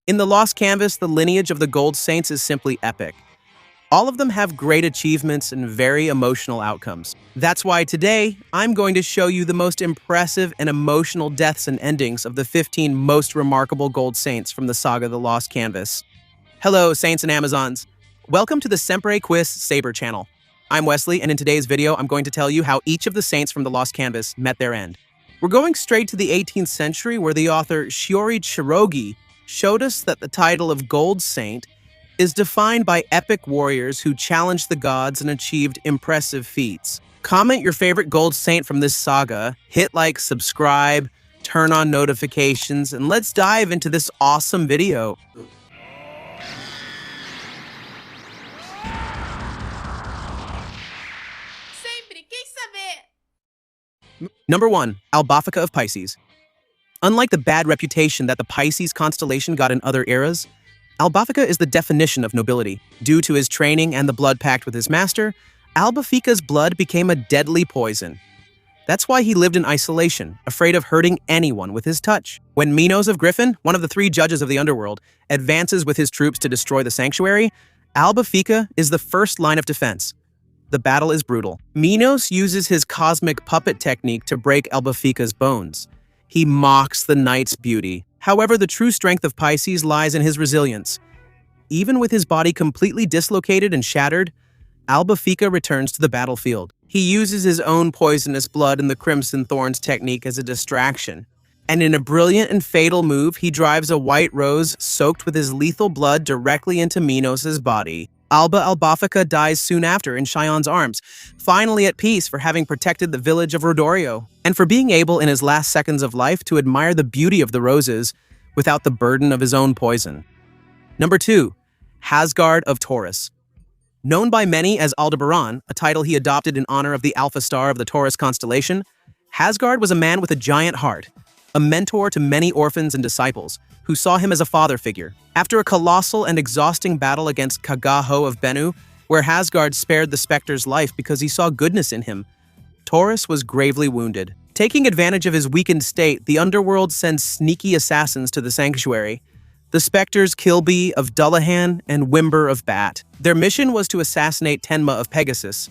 In the Lost Canvas, the lineage of the Gold Saints is simply epic. All of them have great achievements and very emotional outcomes. That's why today, I'm going to show you the most impressive and emotional deaths and endings of the 15 most remarkable Gold Saints from the saga The Lost Canvas. Hello, Saints and Amazons. Welcome to the Sempre Quis Saber channel. I'm Wesley, and in today's video, I'm going to tell you how each of the saints from the Lost Canvas met their end. We're going straight to the 18th century, where the author Shiori Chirogi showed us that the title of Gold Saint is defined by epic warriors who challenged the gods and achieved impressive feats. Comment your favorite Gold Saint from this saga, hit like, subscribe, turn on notifications, and let's dive into this awesome video. Number 1. Albafica of Pisces. Unlike the bad reputation that the Pisces constellation got in other eras, Albafica is the definition of nobility. Due to his training and the blood pact with his master, Albafica's blood became a deadly poison. That's why he lived in isolation, afraid of hurting anyone with his touch. When Minos of Griffin, one of the 3 judges of the underworld, advances with his troops to destroy the sanctuary, Albafica is the first line of defense. The battle is brutal. Minos uses his cosmic puppet technique to break Albafica's bones. He mocks the knight's beauty. However, the true strength of Pisces lies in his resilience. Even with his body completely dislocated and shattered, Albafica returns to the battlefield. He uses his own poisonous blood in the Crimson Thorns technique as a distraction. And in a brilliant and fatal move, he drives a white rose soaked with his lethal blood directly into Minos' body. Albafica dies soon after in Chion's arms, finally at peace for having protected the village of Rodorio, and for being able in his last seconds of life to admire the beauty of the roses without the burden of his own poison. Number 2. Hasgard of Taurus. Known by many as Aldebaran, a title he adopted in honor of the alpha star of the Taurus constellation, Hasgard was a man with a giant heart, a mentor to many orphans and disciples, who saw him as a father figure. After a colossal and exhausting battle against Kagaho of Bennu, where Hasgard spared the Spectre's life because he saw goodness in him, Taurus was gravely wounded. Taking advantage of his weakened state, the underworld sends sneaky assassins to the sanctuary. The Spectres Kilby of Dullahan and Wimber of Bat. Their mission was to assassinate Tenma of Pegasus.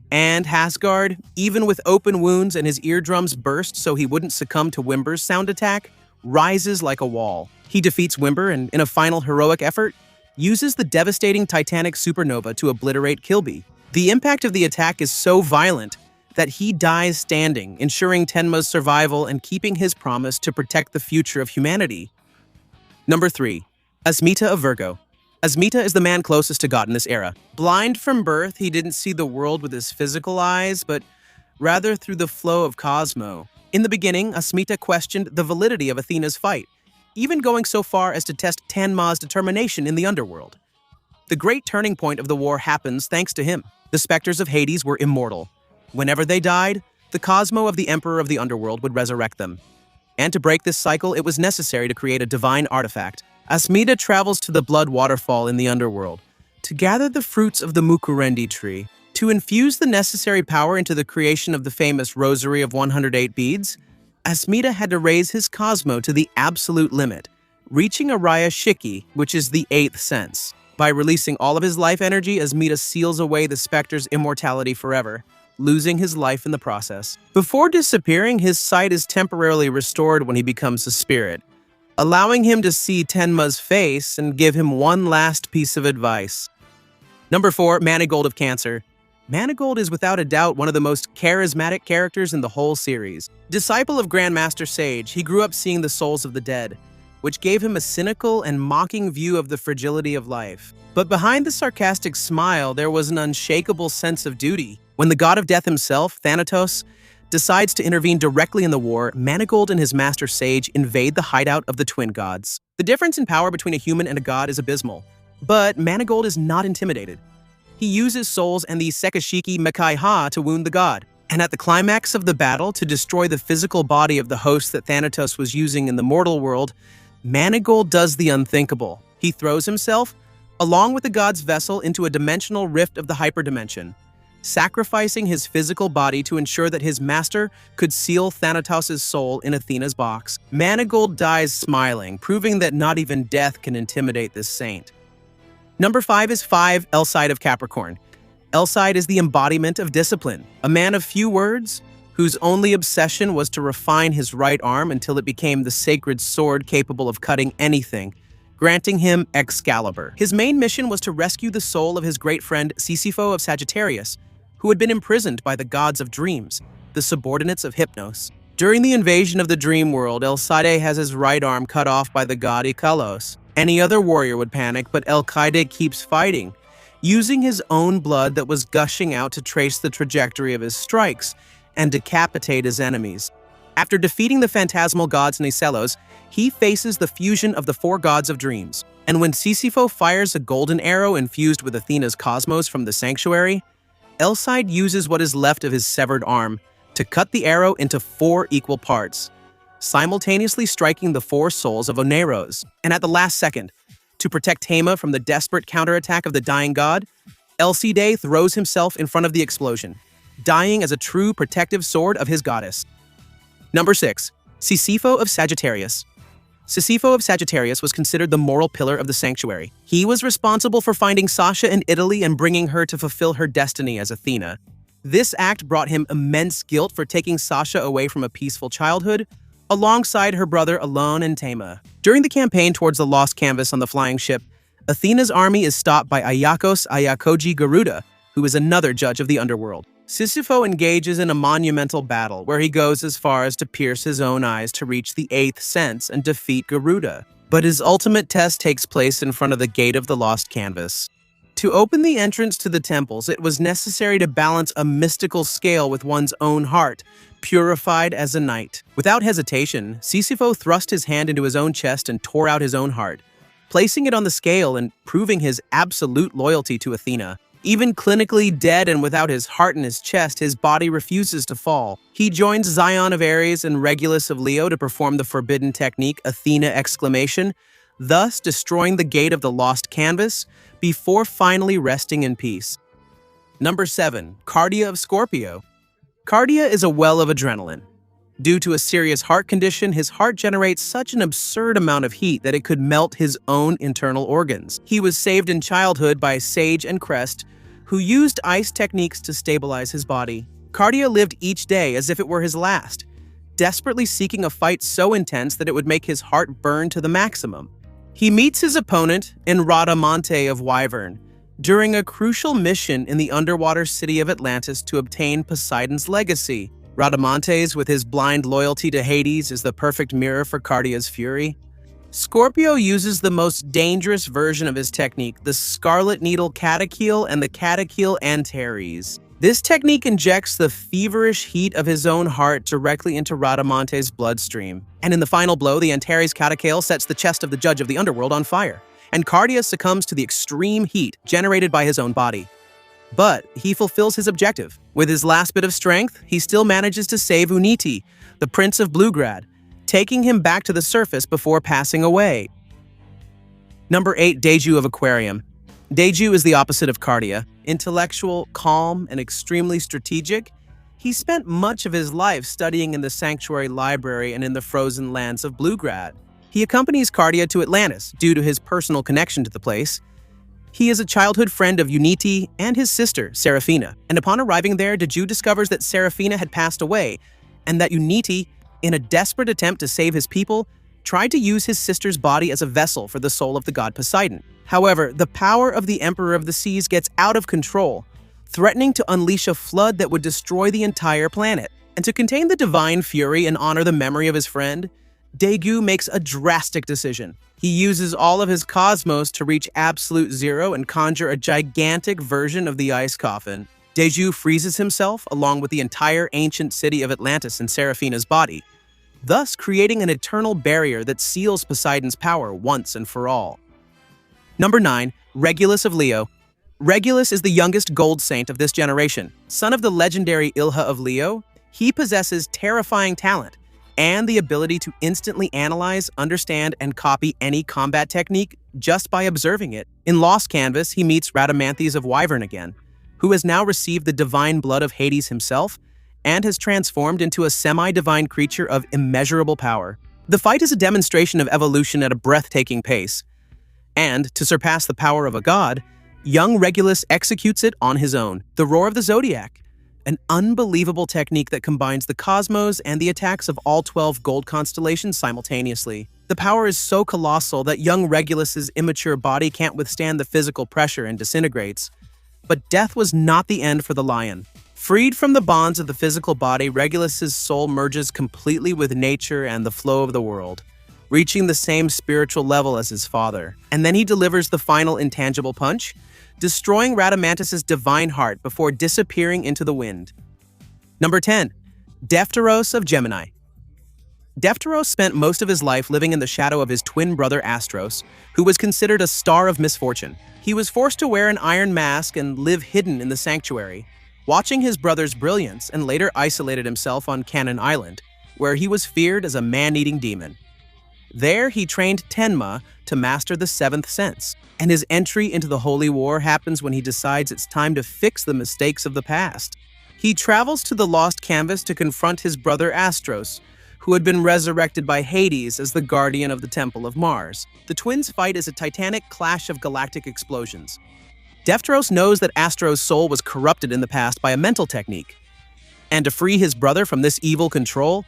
And Hasgard, even with open wounds and his eardrums burst so he wouldn't succumb to Wimber's sound attack, rises like a wall. He defeats Wimber and, in a final heroic effort, uses the devastating Titanic supernova to obliterate Kilby. The impact of the attack is so violent that he dies standing, ensuring Tenma's survival and keeping his promise to protect the future of humanity. Number 3. Asmita of Virgo. Asmita is the man closest to God in this era. Blind from birth, he didn't see the world with his physical eyes, but rather through the flow of Cosmo. In the beginning, Asmita questioned the validity of Athena's fight, even going so far as to test Tenma's determination in the underworld. The great turning point of the war happens thanks to him. The specters of Hades were immortal. Whenever they died, the Cosmo of the Emperor of the Underworld would resurrect them. And to break this cycle, it was necessary to create a divine artifact. Asmita travels to the Blood Waterfall in the Underworld to gather the fruits of the Mukurendi tree. To infuse the necessary power into the creation of the famous Rosary of 108 Beads, Asmita had to raise his Cosmo to the absolute limit, reaching Araya Shiki, which is the 8th sense. By releasing all of his life energy, Asmita seals away the Spectre's immortality forever, losing his life in the process. Before disappearing, his sight is temporarily restored when he becomes a spirit, allowing him to see Tenma's face and give him one last piece of advice. Number 4. Manigold of Cancer. Manigold is without a doubt one of the most charismatic characters in the whole series. Disciple of Grandmaster Sage, he grew up seeing the souls of the dead, which gave him a cynical and mocking view of the fragility of life. But behind the sarcastic smile, there was an unshakable sense of duty. When the god of death himself, Thanatos, decides to intervene directly in the war, Manigold and his master Sage invade the hideout of the twin gods. The difference in power between a human and a god is abysmal, but Manigold is not intimidated. He uses souls and the Sekashiki Mekai Ha to wound the god, and at the climax of the battle, to destroy the physical body of the host that Thanatos was using in the mortal world, Manigold does the unthinkable. He throws himself, along with the god's vessel, into a dimensional rift of the hyperdimension, sacrificing his physical body to ensure that his master could seal Thanatos' soul in Athena's box. Manigold dies smiling, proving that not even death can intimidate this saint. Number 5 is 5, Alcide of Capricorn. Alcide is the embodiment of discipline, a man of few words, whose only obsession was to refine his right arm until it became the sacred sword capable of cutting anything, granting him Excalibur. His main mission was to rescue the soul of his great friend Sisypho of Sagittarius, who had been imprisoned by the gods of dreams, the subordinates of Hypnos. During the invasion of the dream world, Alcide has his right arm cut off by the god Icalos. Any other warrior would panic, but Alcide keeps fighting, using his own blood that was gushing out to trace the trajectory of his strikes and decapitate his enemies. After defeating the phantasmal gods Nicelos, he faces the fusion of the 4 gods of dreams. And when Sisypho fires a golden arrow infused with Athena's cosmos from the sanctuary, Alcide uses what is left of his severed arm to cut the arrow into 4 equal parts, simultaneously striking the 4 souls of Oneros. And at the last second, to protect Hema from the desperate counterattack of the dying god, Alcide throws himself in front of the explosion, dying as a true protective sword of his goddess. Number 6. Sisypho of Sagittarius. Sisypho of Sagittarius was considered the moral pillar of the sanctuary. He was responsible for finding Sasha in Italy and bringing her to fulfill her destiny as Athena. This act brought him immense guilt for taking Sasha away from a peaceful childhood, alongside her brother Alon and Tama. During the campaign towards the lost canvas on the flying ship, Athena's army is stopped by Ayakos Ayakoji Garuda, who is another judge of the underworld. Sisypho engages in a monumental battle where he goes as far as to pierce his own eyes to reach the 8th sense and defeat Garuda. But his ultimate test takes place in front of the gate of the lost canvas. To open the entrance to the temples, it was necessary to balance a mystical scale with one's own heart, purified as a knight. Without hesitation, Sisypho thrust his hand into his own chest and tore out his own heart, placing it on the scale and proving his absolute loyalty to Athena. Even clinically dead and without his heart in his chest, his body refuses to fall. He joins Xion of Aries and Regulus of Leo to perform the forbidden technique Athena exclamation, thus destroying the gate of the lost canvas before finally resting in peace. Number 7. Cardia of Scorpio. Cardia is a well of adrenaline. Due to a serious heart condition, his heart generates such an absurd amount of heat that it could melt his own internal organs. He was saved in childhood by Sage and Crest, who used ice techniques to stabilize his body. Cardia lived each day as if it were his last, desperately seeking a fight so intense that it would make his heart burn to the maximum. He meets his opponent in Radamonte of Wyvern during a crucial mission in the underwater city of Atlantis to obtain Poseidon's legacy. Radamontes, with his blind loyalty to Hades, is the perfect mirror for Cardia's fury. Scorpio uses the most dangerous version of his technique, the Scarlet Needle Catechile and the Catechile Antares. This technique injects the feverish heat of his own heart directly into Radamonte's bloodstream. And in the final blow, the Antares Catechile sets the chest of the judge of the underworld on fire, and Cardia succumbs to the extreme heat generated by his own body. But he fulfills his objective. With his last bit of strength, he still manages to save Uniti, the Prince of Bluegrad, taking him back to the surface before passing away. Number 8. Deju of Aquarium. Deju is the opposite of Cardia. Intellectual, calm, and extremely strategic, he spent much of his life studying in the Sanctuary Library and in the frozen lands of Bluegrad. He accompanies Cardia to Atlantis due to his personal connection to the place. He is a childhood friend of Uniti and his sister, Seraphina, and upon arriving there, Deju discovers that Seraphina had passed away, and that Uniti, in a desperate attempt to save his people, tried to use his sister's body as a vessel for the soul of the god Poseidon. However, the power of the Emperor of the Seas gets out of control, threatening to unleash a flood that would destroy the entire planet. And to contain the divine fury and honor the memory of his friend, Deju makes a drastic decision. He uses all of his cosmos to reach absolute zero and conjure a gigantic version of the ice coffin. Deju freezes himself along with the entire ancient city of Atlantis in Seraphina's body, thus creating an eternal barrier that seals Poseidon's power once and for all. Number 9. Regulus of Leo. Regulus is the youngest gold saint of this generation. Son of the legendary Ilha of Leo, he possesses terrifying talent and the ability to instantly analyze, understand, and copy any combat technique just by observing it. In Lost Canvas, he meets Rhadamanthes of Wyvern again, who has now received the divine blood of Hades himself and has transformed into a semi-divine creature of immeasurable power. The fight is a demonstration of evolution at a breathtaking pace, and, to surpass the power of a god, young Regulus executes it on his own. The Roar of the Zodiac, an unbelievable technique that combines the cosmos and the attacks of all 12 gold constellations simultaneously. The power is so colossal that young Regulus's immature body can't withstand the physical pressure and disintegrates. But death was not the end for the lion. Freed from the bonds of the physical body, Regulus's soul merges completely with nature and the flow of the world, reaching the same spiritual level as his father. And then he delivers the final intangible punch, destroying Rhadamanthus's divine heart before disappearing into the wind. Number 10. Defteros of Gemini. Defteros spent most of his life living in the shadow of his twin brother Astros, who was considered a star of misfortune. He was forced to wear an iron mask and live hidden in the sanctuary, watching his brother's brilliance, and later isolated himself on Cannon Island, where he was feared as a man-eating demon. There, he trained Tenma to master the seventh sense, and his entry into the Holy War happens when he decides it's time to fix the mistakes of the past. He travels to the Lost Canvas to confront his brother Astros, who had been resurrected by Hades as the guardian of the Temple of Mars. The twins' fight is a titanic clash of galactic explosions. Defteros knows that Astro's soul was corrupted in the past by a mental technique, and to free his brother from this evil control,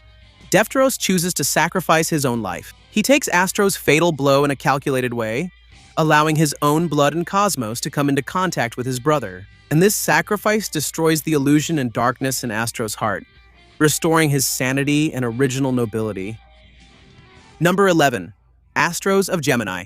Defteros chooses to sacrifice his own life. He takes Astro's fatal blow in a calculated way, allowing his own blood and cosmos to come into contact with his brother. And this sacrifice destroys the illusion and darkness in Astro's heart, restoring his sanity and original nobility. Number 11. Astros of Gemini.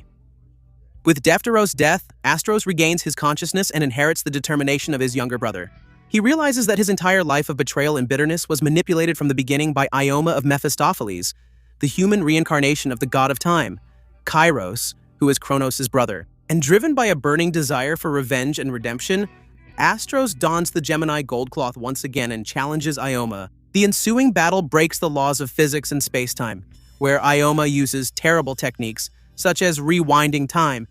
With Defteros' death, Astros regains his consciousness and inherits the determination of his younger brother. He realizes that his entire life of betrayal and bitterness was manipulated from the beginning by Ioma of Mephistopheles, the human reincarnation of the god of time, Kairos, who is Kronos' brother. And driven by a burning desire for revenge and redemption, Astros dons the Gemini gold cloth once again and challenges Ioma. The ensuing battle breaks the laws of physics and space-time, where Ioma uses terrible techniques, such as rewinding time,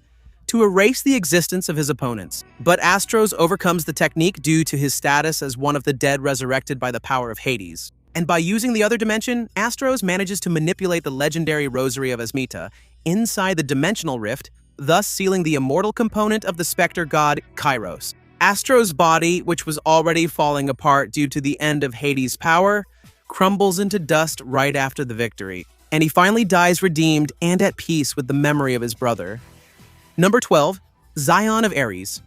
to erase the existence of his opponents. But Astros overcomes the technique due to his status as one of the dead resurrected by the power of Hades. And by using the other dimension, Astros manages to manipulate the legendary Rosary of Asmita inside the dimensional rift, thus sealing the immortal component of the specter god Kairos. Astro's body, which was already falling apart due to the end of Hades' power, crumbles into dust right after the victory, and he finally dies redeemed and at peace with the memory of his brother. Number 12. Xion of Aries.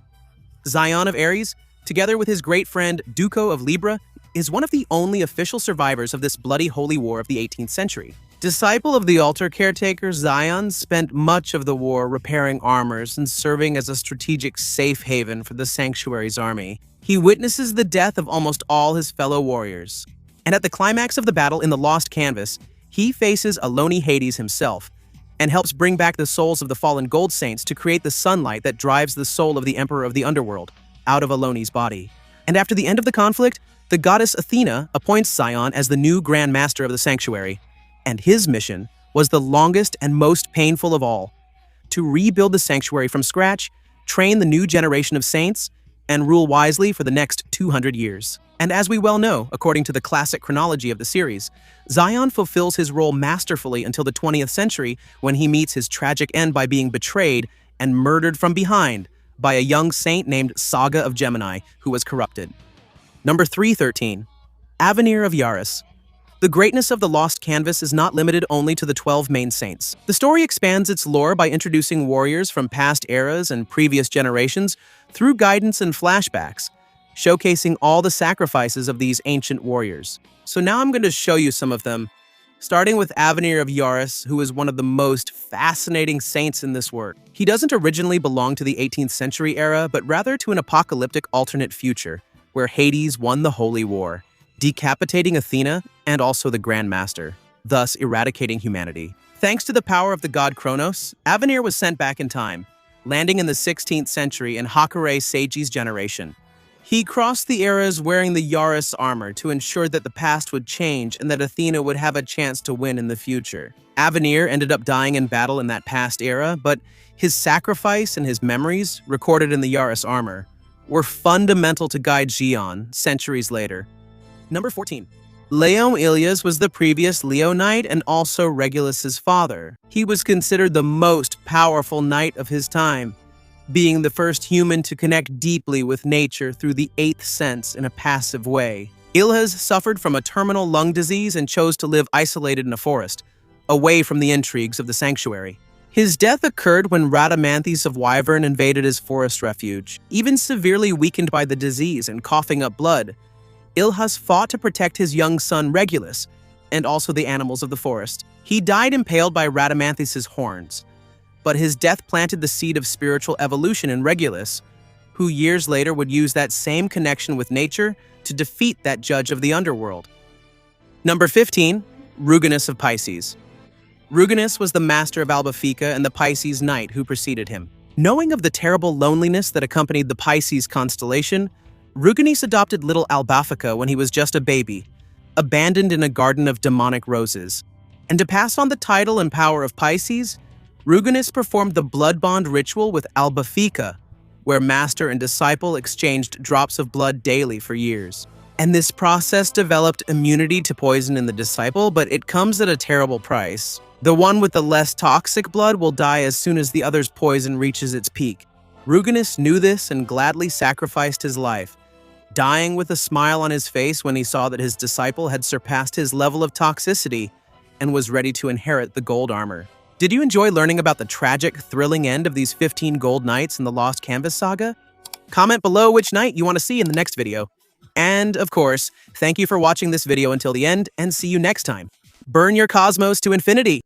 Xion of Aries, together with his great friend Duco of Libra, is one of the only official survivors of this bloody holy war of the 18th century. Disciple of the altar caretaker, Xion spent much of the war repairing armors and serving as a strategic safe haven for the sanctuary's army. He witnesses the death of almost all his fellow warriors. And at the climax of the battle in the Lost Canvas, he faces Aloni Hades himself and helps bring back the souls of the fallen gold saints to create the sunlight that drives the soul of the Emperor of the Underworld out of Aloni's body. And after the end of the conflict, the goddess Athena appoints Xion as the new Grand Master of the sanctuary. And his mission was the longest and most painful of all: to rebuild the sanctuary from scratch, train the new generation of saints, and rule wisely for the next 200 years. And as we well know, according to the classic chronology of the series, Xion fulfills his role masterfully until the 20th century, when he meets his tragic end by being betrayed and murdered from behind by a young saint named Saga of Gemini, who was corrupted. Number 313. Avenir of Yaris. The greatness of the Lost Canvas is not limited only to the 12 main saints. The story expands its lore by introducing warriors from past eras and previous generations through guidance and flashbacks, showcasing all the sacrifices of these ancient warriors. So now I'm going to show you some of them, starting with Avenir of Yaris, who is one of the most fascinating saints in this work. He doesn't originally belong to the 18th century era, but rather to an apocalyptic alternate future, where Hades won the Holy War, decapitating Athena and also the Grand Master, thus eradicating humanity. Thanks to the power of the god Kronos, Avenir was sent back in time, landing in the 16th century in Hakurei Seiji's generation. He crossed the eras wearing the Yaris armor to ensure that the past would change and that Athena would have a chance to win in the future. Avenir ended up dying in battle in that past era, but his sacrifice and his memories, recorded in the Yaris armor, were fundamental to guide Xion centuries later. Number 14. Leon Ilias was the previous Leo knight and also Regulus's father. He was considered the most powerful knight of his time, being the first human to connect deeply with nature through the eighth sense in a passive way. Ilias suffered from a terminal lung disease and chose to live isolated in a forest, away from the intrigues of the sanctuary. His death occurred when Rhadamanthys of Wyvern invaded his forest refuge. Even severely weakened by the disease and coughing up blood, Ilias fought to protect his young son Regulus, and also the animals of the forest. He died impaled by Rhadamanthys' horns, but his death planted the seed of spiritual evolution in Regulus, who years later would use that same connection with nature to defeat that judge of the underworld. Number 15. Ruginus of Pisces. Ruginus was the master of Albafica and the Pisces knight who preceded him. Knowing of the terrible loneliness that accompanied the Pisces constellation, Ruginus adopted little Albafica when he was just a baby, abandoned in a garden of demonic roses. And to pass on the title and power of Pisces, Ruginus performed the blood bond ritual with Albafica, where master and disciple exchanged drops of blood daily for years. And this process developed immunity to poison in the disciple, but it comes at a terrible price. The one with the less toxic blood will die as soon as the other's poison reaches its peak. Ruginus knew this and gladly sacrificed his life, dying with a smile on his face when he saw that his disciple had surpassed his level of toxicity and was ready to inherit the gold armor. Did you enjoy learning about the tragic, thrilling end of these 15 gold knights in the Lost Canvas saga? Comment below which knight you want to see in the next video. And, of course, thank you for watching this video until the end, and see you next time. Burn your cosmos to infinity!